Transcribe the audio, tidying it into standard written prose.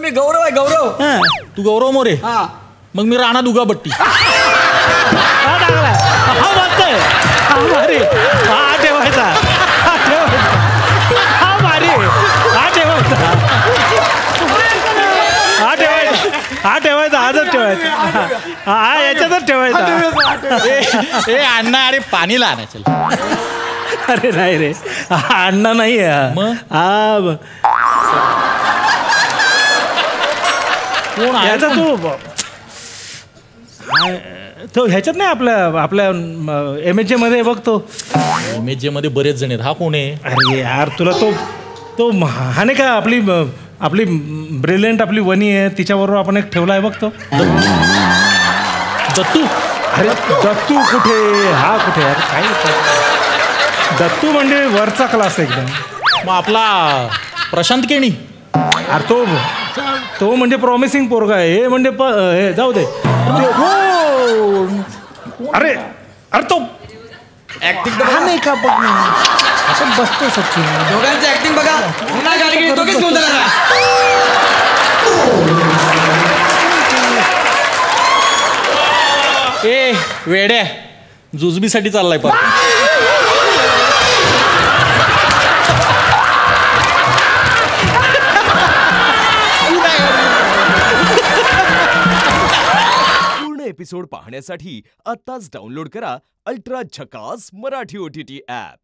मी गौरव आहे, गौरव. तू गौरव मोरे? हा. मग मी राणा दुगाबट्टी. हा मस्त आहे. हा भारी. हा ठेवायचा. हा ठेवायचा. हा भारी. हा ठेवायचा. हा ठेवायचा. हा ठेवायचा. आजच ठेवायचा. हा याच्यातच ठेवायचा. ए अण्णा, अरे पाणीला आणायचं. अरे नाही रे, हा अण्णा नाही आहे. मग? हा कोण आहे? याचा तो ह्याच्यात नाही, आपल्या MHA मध्ये बघतो. MHA मध्ये बरेच जण आहेत. हा कोण आहे? अरे यार, तुला तो हा नाही का, आपली ब्रिलियंट आपली वनी आहे, तिच्याबरोबर आपण एक ठेवला आहे बघतो. दत्तू. अरे दत्तू कुठे? हा कुठे यार? काय दत्तू म्हणजे वरचा क्लास एकदम. मग आपला प्रशांत केणी. अरे तो म्हणजे प्रॉमिसिंग पोरगा आहे. हे म्हणजे हे जाऊ दे. अरे तो ऍक्टिंग हा नाही का बघ ना, आपण बसतो सचिन. दोघांची ऍक्टिंग बघा. पुन्हा गाडी गेली, दोघेच घेऊन जाणार. ए वेड्या, जुजबीसाठी चाललाय पण. एपिसोड पाहण्यासाठी आत्ताच डाउनलोड करा अल्ट्रा झकास मराठी OTT ॲप.